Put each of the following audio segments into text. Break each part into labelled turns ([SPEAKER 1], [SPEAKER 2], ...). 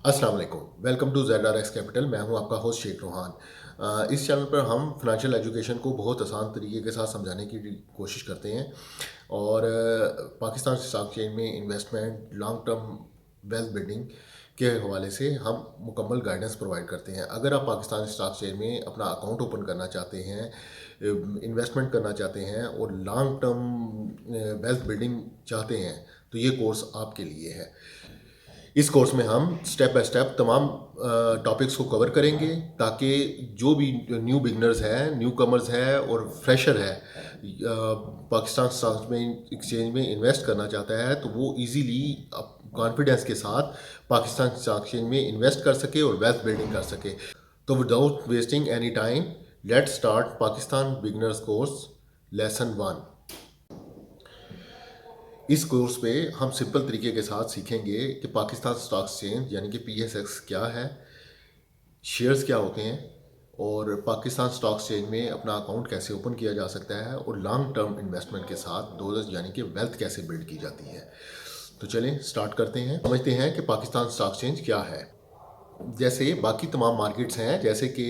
[SPEAKER 1] अस्सलाम वालेकुम, welcome to ZRX capital. मैं हूं आपका होस्ट शेख रोहान। इस चैनल पर हम फाइनेंशियल एजुकेशन को बहुत आसान तरीके के साथ समझाने की कोशिश करते हैं और पाकिस्तान स्टॉक चेन में investment, long term wealth building के हवाले से हम मुकम्मल गाइडेंस प्रोवाइड करते हैं। अगर आप पाकिस्तान स्टॉक चेन में अपना अकाउंट ओपन करना चाहते हैं, इन्वेस्टमेंट करना चाहते हैं और लॉन्ग टर्म वेल्थ बिल्डिंग चाहते हैं तो ये कोर्स आपके लिए है। इस कोर्स में हम स्टेप बाय स्टेप तमाम टॉपिक्स को कवर करेंगे ताकि जो भी न्यू बिगनर्स हैं, न्यू कमर्स है और फ्रेशर है, पाकिस्तान स्टॉक में एक्सचेंज में इन्वेस्ट करना चाहता है तो वो इजीली कॉन्फिडेंस के साथ पाकिस्तान स्टॉक एक्सचेंज में इन्वेस्ट कर सके और वेल्थ बिल्डिंग कर सके। तो without wasting any time, let's start Pakistan beginners course lesson 1। इस कोर्स पे हम सिंपल तरीके के साथ सीखेंगे कि पाकिस्तान स्टॉक एक्सचेंज यानी कि PSX क्या है, शेयर्स क्या होते हैं और पाकिस्तान स्टॉक एक्सचेंज में अपना अकाउंट कैसे ओपन किया जा सकता है और लॉन्ग टर्म इन्वेस्टमेंट के साथ डॉलर्स यानी कि वेल्थ कैसे बिल्ड की जाती है। तो चलें स्टार्ट करते हैं, समझते हैं कि पाकिस्तान स्टॉक एक्सचेंज क्या है। जैसे बाकी तमाम मार्केट्स हैं, जैसे कि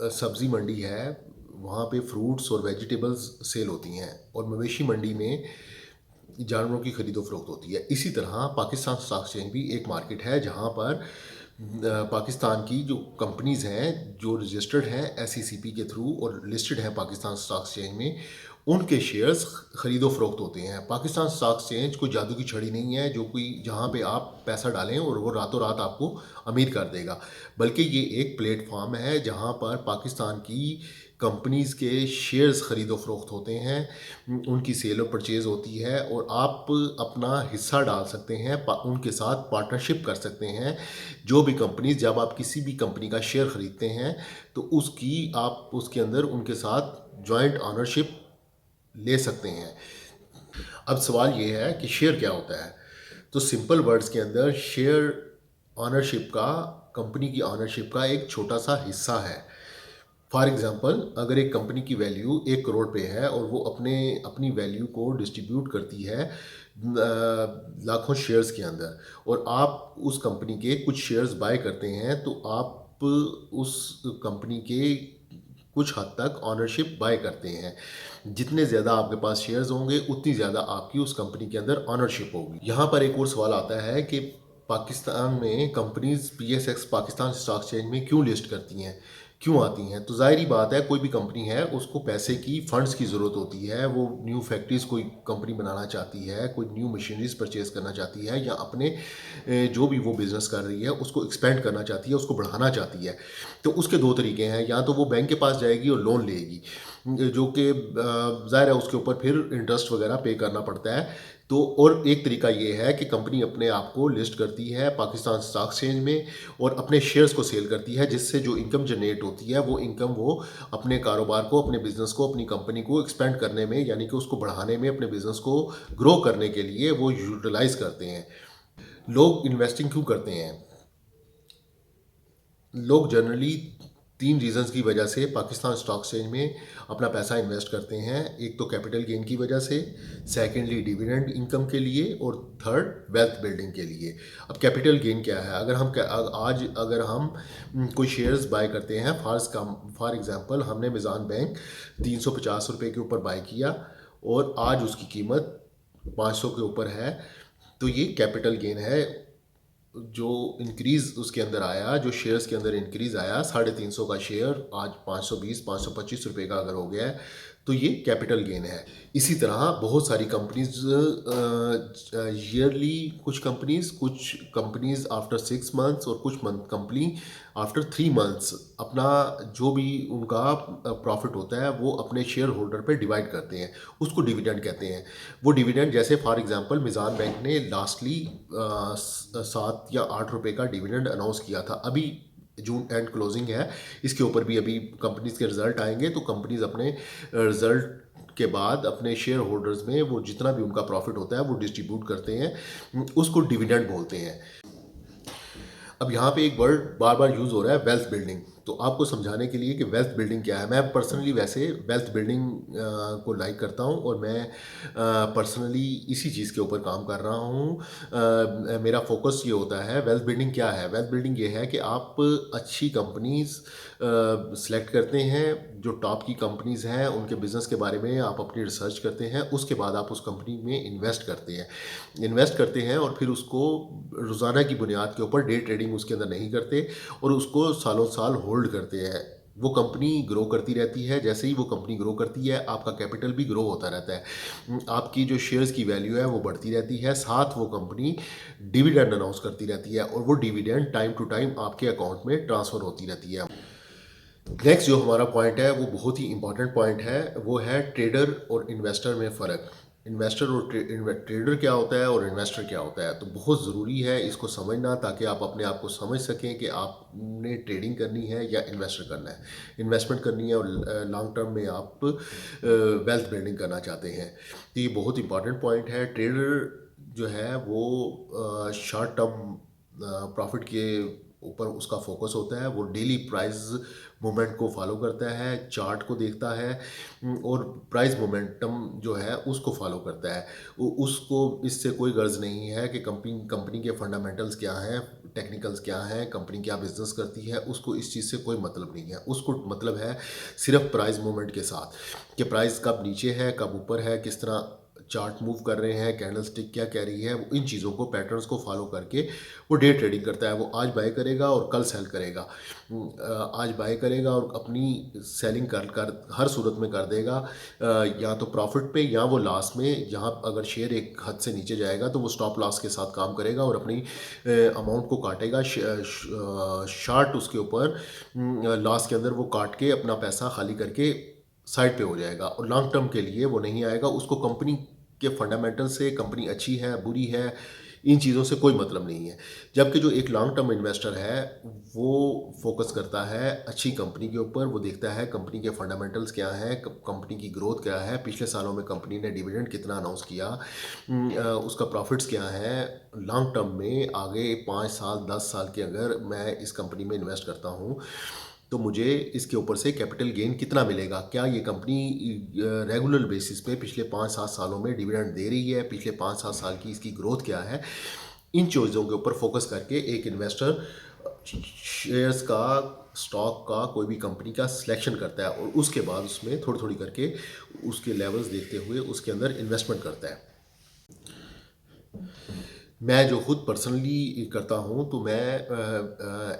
[SPEAKER 1] सब्ज़ी मंडी है, वहाँ पे फ्रूट्स और वेजिटेबल्स सेल होती हैं और मवेशी मंडी में जानवरों की खरीदो फरोख्त होती है। इसी तरह पाकिस्तान स्टॉक एक्सचेंज भी एक मार्केट है जहाँ पर पाकिस्तान की जो कंपनीज़ हैं जो रजिस्टर्ड हैं SECP के थ्रू और लिस्टेड हैं पाकिस्तान स्टॉक एक्सचेंज में, उनके शेयर्स खरीदो फरोख्त होते हैं। पाकिस्तान स्टॉक एक्सचेंज कोई जादू की छड़ी नहीं है जो कोई जहाँ पे आप पैसा डालें और वो रातों रात आपको अमीर कर देगा, बल्कि ये एक प्लेटफॉर्म है जहाँ पर पाकिस्तान की कंपनीज़ के शेयर्स खरीदो फरोख्त होते हैं, उनकी सेल और परचेज़ होती है और आप अपना हिस्सा डाल सकते हैं, उनके साथ पार्टनरशिप कर सकते हैं। जो भी कंपनीज़, जब आप किसी भी कंपनी का शेयर ख़रीदते हैं तो उसकी आप उसके अंदर उनके साथ जॉइंट ऑनरशिप ले सकते हैं। अब सवाल ये है कि शेयर क्या होता है। तो सिंपल वर्ड्स के अंदर शेयर ऑनरशिप का, कंपनी की ऑनरशिप का एक छोटा सा हिस्सा है। फॉर एग्ज़ाम्पल, अगर एक कंपनी की वैल्यू 1 करोड़ पे है और वो अपनी वैल्यू को डिस्ट्रीब्यूट करती है लाखों शेयर्स के अंदर और आप उस कंपनी के कुछ शेयर्स बाय करते हैं तो आप उस कंपनी के कुछ हद तक ऑनरशिप बाय करते हैं। जितने ज़्यादा आपके पास शेयर्स होंगे उतनी ज़्यादा आपकी उस कंपनी के अंदर ऑनरशिप होगी। यहाँ पर एक और सवाल आता है कि पाकिस्तान में companies PSX Pakistan stock exchange में क्यों लिस्ट करती हैं, क्यों आती हैं। तो ज़ाहिर बात है, कोई भी कंपनी है उसको पैसे की, फंड्स की ज़रूरत होती है। वो न्यू फैक्ट्रीज़ कोई कंपनी बनाना चाहती है, कोई न्यू मशीनरीज परचेज़ करना चाहती है या अपने जो भी वो बिज़नेस कर रही है उसको एक्सपेंड करना चाहती है, उसको बढ़ाना चाहती है। तो उसके दो तरीके हैं, या तो वो बैंक के पास जाएगी और लोन लेगी, जो कि ज़ाहिर है उसके ऊपर फिर इंटरेस्ट वगैरह पे करना पड़ता है। तो और एक तरीका ये है कि कंपनी अपने आप को लिस्ट करती है पाकिस्तान स्टॉक एक्सचेंज में और अपने शेयर्स को सेल करती है, जिससे जो इनकम जनरेट होती है वो इनकम वो अपने कारोबार को, अपने बिजनेस को, अपनी कंपनी को एक्सपेंड करने में यानी कि उसको बढ़ाने में, अपने बिजनेस को ग्रो करने के लिए वो यूटिलाइज करते हैं। लोग इन्वेस्टिंग क्यों करते हैं? लोग जनरली 3 रीज़न्स की वजह से पाकिस्तान स्टॉक एक्सचेंज में अपना पैसा इन्वेस्ट करते हैं। एक तो कैपिटल गेन की वजह से, सेकेंडली डिविडेंड इनकम के लिए और थर्ड वेल्थ बिल्डिंग के लिए। अब कैपिटल गेन क्या है? अगर हम कोई शेयर्स बाय करते हैं, फॉर एग्जांपल हमने मिज़ान बैंक 350 रुपये के ऊपर बाय किया और आज उसकी कीमत 500 के ऊपर है, तो ये कैपिटल गेन है। जो इंक्रीज़ उसके अंदर आया, जो शेयर्स के अंदर इंक्रीज़ आया, 350 का शेयर आज 520 525 रुपये का अगर हो गया है तो ये कैपिटल गेन है। इसी तरह बहुत सारी कंपनीज ईयरली, कुछ कंपनीज आफ्टर 6 मंथ्स और कुछ कंपनी आफ्टर 3 मंथ्स अपना जो भी उनका प्रॉफिट होता है वो अपने शेयर होल्डर पे डिवाइड करते हैं, उसको डिविडेंड कहते हैं। वो डिविडेंड, जैसे फॉर एग्जांपल मिज़ान बैंक ने लास्टली 7 या 8 रुपये का डिविडेंड अनाउंस किया था। अभी जून एंड क्लोजिंग है, इसके ऊपर भी अभी कंपनीज के रिजल्ट आएंगे तो कंपनीज अपने रिजल्ट के बाद अपने शेयर होल्डर्स में वो जितना भी उनका प्रॉफिट होता है वो डिस्ट्रीब्यूट करते हैं, उसको डिविडेंड बोलते हैं। अब यहाँ पे एक वर्ड बार बार यूज़ हो रहा है, वेल्थ बिल्डिंग। तो आपको समझाने के लिए कि वेल्थ बिल्डिंग क्या है। मैं पर्सनली वैसे वेल्थ बिल्डिंग को लाइक करता हूँ और मैं पर्सनली इसी चीज़ के ऊपर काम कर रहा हूँ। मेरा फोकस ये होता है, वेल्थ बिल्डिंग क्या है? वेल्थ बिल्डिंग ये है कि आप अच्छी कंपनीज़ सेलेक्ट करते हैं, जो टॉप की कंपनीज़ हैं उनके बिज़नेस के बारे में आप अपनी रिसर्च करते हैं, उसके बाद आप उस कंपनी में इन्वेस्ट करते हैं और फिर उसको रोज़ाना की बुनियाद के ऊपर डे ट्रेडिंग उसके अंदर नहीं करते और उसको सालों साल होल्ड करते हैं। वो कंपनी ग्रो करती रहती है, जैसे ही वो कंपनी ग्रो करती है आपका कैपिटल भी ग्रो होता रहता है। आपकी जो शेयर्स की वैल्यू है वो बढ़ती रहती है, साथ वो कंपनी डिविडेंड अनाउंस करती रहती है और वो डिविडेंड टाइम टू टाइम आपके अकाउंट में ट्रांसफ़र होती रहती है। नेक्स्ट जो हमारा पॉइंट है वो बहुत ही इंपॉर्टेंट पॉइंट है, वो है ट्रेडर और इन्वेस्टर में फ़र्क। इन्वेस्टर और ट्रेडर क्या होता है और इन्वेस्टर क्या होता है, तो बहुत ज़रूरी है इसको समझना ताकि आप अपने आप को समझ सकें कि आपने ट्रेडिंग करनी है या इन्वेस्टर करना है, इन्वेस्टमेंट करनी है और लॉन्ग टर्म में आप वेल्थ बिल्डिंग करना चाहते हैं। तो ये बहुत इंपॉर्टेंट पॉइंट है। ट्रेडर जो है वो शॉर्ट टर्म प्रॉफिट के ऊपर उसका फोकस होता है, वो डेली प्राइस मूवमेंट को फॉलो करता है, चार्ट को देखता है और प्राइस मोमेंटम जो है उसको फॉलो करता है। उसको इससे कोई गर्ज नहीं है कि कंपनी के फंडामेंटल्स क्या हैं, टेक्निकल्स क्या हैं, कंपनी क्या बिजनेस करती है, उसको इस चीज़ से कोई मतलब नहीं है। उसको मतलब है सिर्फ प्राइस मूवमेंट के साथ कि प्राइस कब नीचे है, कब ऊपर है, किस तरह चार्ट मूव कर रहे हैं, कैंडल स्टिक क्या कह रही है, वो इन चीज़ों को, पैटर्न्स को फॉलो करके वो डे ट्रेडिंग करता है। वो आज बाय करेगा और कल सेल करेगा, आज बाय करेगा और अपनी सेलिंग कर कर हर सूरत में कर देगा, या तो प्रॉफिट पे या वो लॉस में। जहाँ अगर शेयर एक हद से नीचे जाएगा तो वो स्टॉप लॉस के साथ काम करेगा और अपनी अमाउंट को काटेगा, शार्ट उसके ऊपर लॉस के अंदर वो काट के अपना पैसा खाली करके साइड पे हो जाएगा और लॉन्ग टर्म के लिए वो नहीं आएगा। उसको कंपनी के फंडामेंटल से, कंपनी अच्छी है बुरी है, इन चीज़ों से कोई मतलब नहीं है। जबकि जो एक लॉन्ग टर्म इन्वेस्टर है वो फोकस करता है अच्छी कंपनी के ऊपर, वो देखता है कंपनी के फंडामेंटल्स क्या हैं, कंपनी की ग्रोथ क्या है, पिछले सालों में कंपनी ने डिविडेंड कितना अनाउंस किया, उसका प्रॉफिट्स क्या है। लॉन्ग टर्म में आगे 5 साल 10 साल के अगर मैं इस कंपनी में इन्वेस्ट करता हूँ तो मुझे इसके ऊपर से कैपिटल गेन कितना मिलेगा, क्या ये कंपनी रेगुलर बेसिस पे पिछले 5-7 सालों में डिविडेंड दे रही है, पिछले 5-7 साल की इसकी ग्रोथ क्या है। इन चीज़ों के ऊपर फोकस करके एक इन्वेस्टर शेयर्स का, स्टॉक का, कोई भी कंपनी का सिलेक्शन करता है और उसके बाद उसमें थोड़ी थोड़ी करके उसके लेवल्स देखते हुए उसके अंदर इन्वेस्टमेंट करता है। मैं जो खुद पर्सनली करता हूँ तो मैं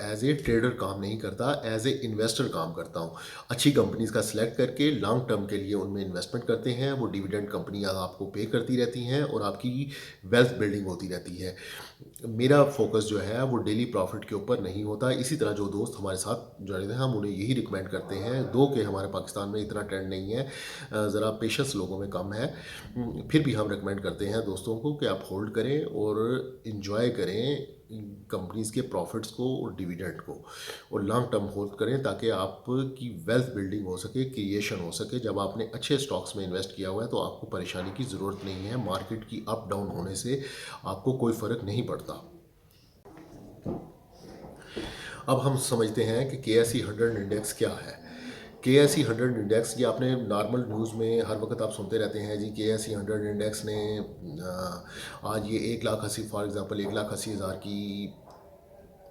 [SPEAKER 1] एज ए ट्रेडर काम नहीं करता, एज ए इन्वेस्टर काम करता हूँ। अच्छी कंपनीज का सिलेक्ट करके लॉन्ग टर्म के लिए उनमें इन्वेस्टमेंट करते हैं, वो डिविडेंड कंपनियाँ आपको पे करती रहती हैं और आपकी वेल्थ बिल्डिंग होती रहती है। मेरा फोकस जो है वो डेली प्रॉफिट के ऊपर नहीं होता। इसी तरह जो दोस्त हमारे साथ जुड़े हैं हम उन्हें यही रिकमेंड करते हैं, दो कि हमारे पाकिस्तान में इतना ट्रेंड नहीं है, ज़रा पेशेंस लोगों में कम है, फिर भी हम रिकमेंड करते हैं दोस्तों को कि आप होल्ड करें और इन्जॉय करें कंपनीज़ के प्रॉफिट्स को और डिविडेंड को और लॉन्ग टर्म होल्ड करें ताकि आपकी वेल्थ बिल्डिंग हो सके, क्रिएशन हो सके। जब आपने अच्छे स्टॉक्स में इन्वेस्ट किया हुआ है तो आपको परेशानी की ज़रूरत नहीं है, मार्केट की अप डाउन होने से आपको कोई फ़र्क नहीं पड़ता। अब हम समझते हैं कि KSE 100 इंडेक्स क्या है। KSE 100 इंडेक्स, ये आपने नॉर्मल न्यूज़ में हर वक्त आप सुनते रहते हैं जी, KSE 100 इंडेक्स ने आज ये 1,80,000 फॉर एग्ज़ाम्पल 1,80,000 की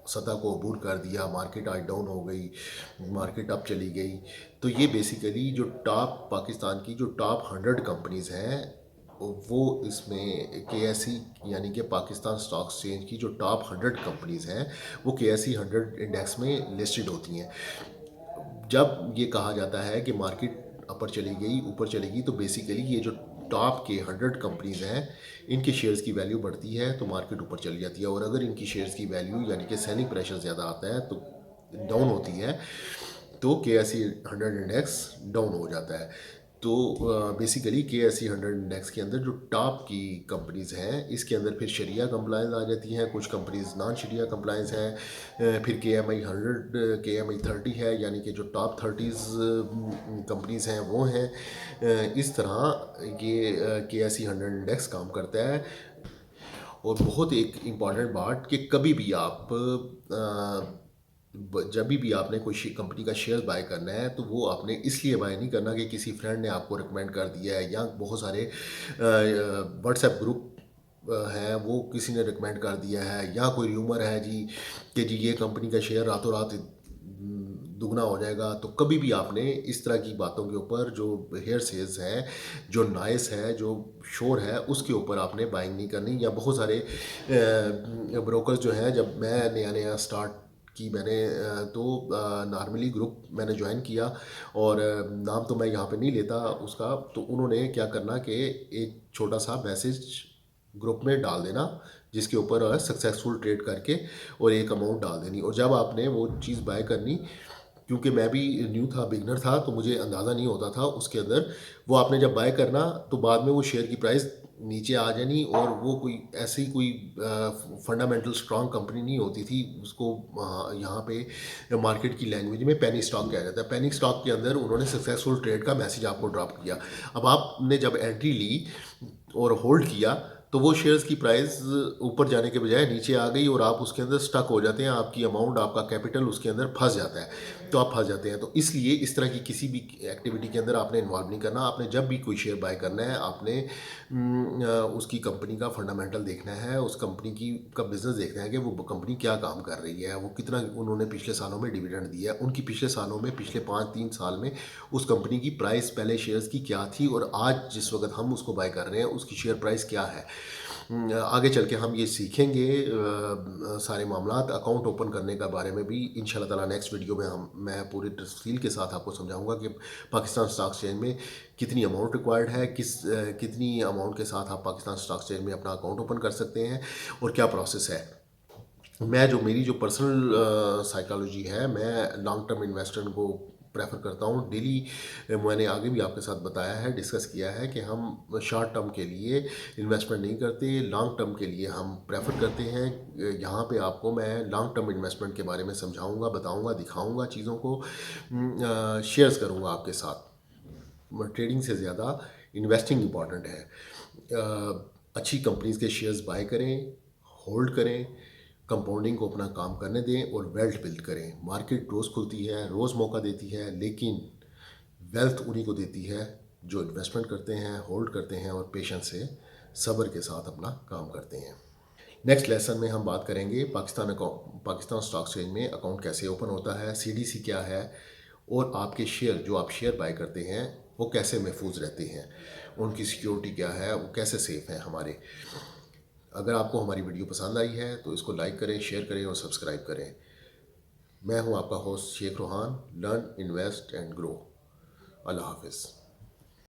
[SPEAKER 1] सतह को अबूर कर दिया, मार्केट आज डाउन हो गई, मार्केट अप चली गई। तो ये बेसिकली जो टॉप पाकिस्तान की जो टॉप 100 कंपनीज़ हैं वो इसमें KSE यानी कि पाकिस्तान स्टॉक एक्सचेंज की जो टॉप 100 कंपनीज़ हैं वो KSE 100 इंडेक्स में लिस्टेड होती हैं। जब ये कहा जाता है कि मार्केट अपर चली गई, ऊपर चलेगी, तो बेसिकली ये जो टॉप के 100 कंपनीज़ हैं इनके शेयर्स की वैल्यू बढ़ती है तो मार्केट ऊपर चली जाती है, और अगर इनकी शेयर्स की वैल्यू यानी कि सेलिंग प्रेशर ज़्यादा आता है तो डाउन होती है, तो KSE 100 इंडेक्स डाउन हो जाता है। तो बेसिकली KSE 100 इंडेक्स के अंदर जो टॉप की कंपनीज़ हैं इसके अंदर फिर शरिया कंप्लाइंस आ जाती हैं, कुछ कंपनीज़ नॉन शरिया कंप्लाइंस हैं, फिर KMI 100, KMI 30 है, यानी कि जो टॉप 30 कंपनीज़ हैं वो हैं। इस तरह ये KSE 100 इंडेक्स काम करता है। और बहुत एक इम्पॉर्टेंट बात कि कभी भी आप जब भी आपने कोई कंपनी का शेयर बाय करना है तो वो आपने इसलिए बाय नहीं करना कि किसी फ्रेंड ने आपको रिकमेंड कर दिया है या बहुत सारे व्हाट्सएप ग्रुप है वो किसी ने रिकमेंड कर दिया है या कोई र्यूमर है जी कि जी ये कंपनी का शेयर रातों रात दुगना हो जाएगा। तो कभी भी आपने इस तरह की बातों के ऊपर जो हेयर सेल्स है, जो नॉइस है, जो शोर है, उसके ऊपर आपने बाइंग नहीं करनी। या बहुत सारे ब्रोकर्स जो हैं, जब मैं नया नया स्टार्ट की मैंने तो नॉर्मली ग्रुप मैंने ज्वाइन किया और नाम तो मैं यहाँ पे नहीं लेता उसका। तो उन्होंने क्या करना कि एक छोटा सा मैसेज ग्रुप में डाल देना जिसके ऊपर सक्सेसफुल ट्रेड करके और एक अमाउंट डाल देनी। और जब आपने वो चीज़ बाय करनी, क्योंकि मैं भी न्यू था, बिगनर था, तो मुझे अंदाज़ा नहीं होता था उसके अंदर, वो आपने जब बाय करना तो बाद में वो शेयर की प्राइस नीचे आ जानी। और वो कोई ऐसी कोई फंडामेंटल स्ट्रांग कंपनी नहीं होती थी। उसको यहाँ पे मार्केट की लैंग्वेज में पेनी स्टॉक कहा जाता है। पेनी स्टॉक के अंदर उन्होंने सक्सेसफुल ट्रेड का मैसेज आपको ड्रॉप किया। अब आपने जब एंट्री ली और होल्ड किया तो वो शेयर्स की प्राइस ऊपर जाने के बजाय नीचे आ गई और आप उसके अंदर स्टक हो जाते हैं। आपकी अमाउंट, आपका कैपिटल उसके अंदर फंस जाता है। तो आप फंस जाते हैं। तो इसलिए इस तरह की किसी भी एक्टिविटी के अंदर आपने इन्वॉल्व नहीं करना। आपने जब भी कोई शेयर बाय करना है, आपने उसकी कंपनी का फंडामेंटल देखना है, उस कंपनी की का बिजनेस देखना है कि वो कंपनी क्या काम कर रही है, वो कितना उन्होंने पिछले सालों में डिविडेंड दिया है, उनकी पिछले सालों में, पिछले 5-3 साल में उस कंपनी की प्राइस पहले शेयर्स की क्या थी और आज जिस वक्त हम उसको बाय कर रहे हैं उसकी शेयर प्राइस क्या है। आगे चल के हम ये सीखेंगे सारे मामलात। अकाउंट ओपन करने का बारे में भी इंशाल्लाह ताला नेक्स्ट वीडियो में मैं पूरी तफसील के साथ आपको समझाऊंगा कि पाकिस्तान स्टॉक एक्सचेंज में कितनी अमाउंट रिक्वायर्ड है, कितनी अमाउंट के साथ आप पाकिस्तान स्टॉक एक्सचेंज में अपना अकाउंट ओपन कर सकते हैं और क्या प्रोसेस है। मेरी जो पर्सनल साइकोलॉजी है, मैं लॉन्ग टर्म इन्वेस्टर को प्रेफर करता हूँ। डेली मैंने आगे भी आपके साथ बताया है, डिस्कस किया है कि हम शॉर्ट टर्म के लिए इन्वेस्टमेंट नहीं करते, लॉन्ग टर्म के लिए हम प्रेफर करते हैं। यहाँ पे आपको मैं लॉन्ग टर्म इन्वेस्टमेंट के बारे में समझाऊंगा, बताऊंगा, दिखाऊंगा, चीज़ों को शेयर्स करूंगा आपके साथ। ट्रेडिंग से ज़्यादा इन्वेस्टिंग इम्पॉर्टेंट है। अच्छी कंपनीज के शेयर्स बाय करें, होल्ड करें, कंपाउंडिंग को अपना काम करने दें और वेल्थ बिल्ड करें। मार्केट रोज़ खुलती है, रोज़ मौका देती है, लेकिन वेल्थ उन्हीं को देती है जो इन्वेस्टमेंट करते हैं, होल्ड करते हैं और पेशेंस से, सब्र के साथ अपना काम करते हैं। नेक्स्ट लेसन में हम बात करेंगे पाकिस्तान स्टॉक एक्सचेंज में अकाउंट कैसे ओपन होता है, सीडीसी क्या है और आपके शेयर जो आप शेयर बाय करते हैं वो कैसे महफूज रहते हैं, उनकी सिक्योरिटी क्या है, वो कैसे सेफ हैं हमारे। अगर आपको हमारी वीडियो पसंद आई है तो इसको लाइक करें, शेयर करें और सब्सक्राइब करें। मैं हूं आपका host Sheikh Rohan. Learn, invest and grow. अल्लाह हाफिज़।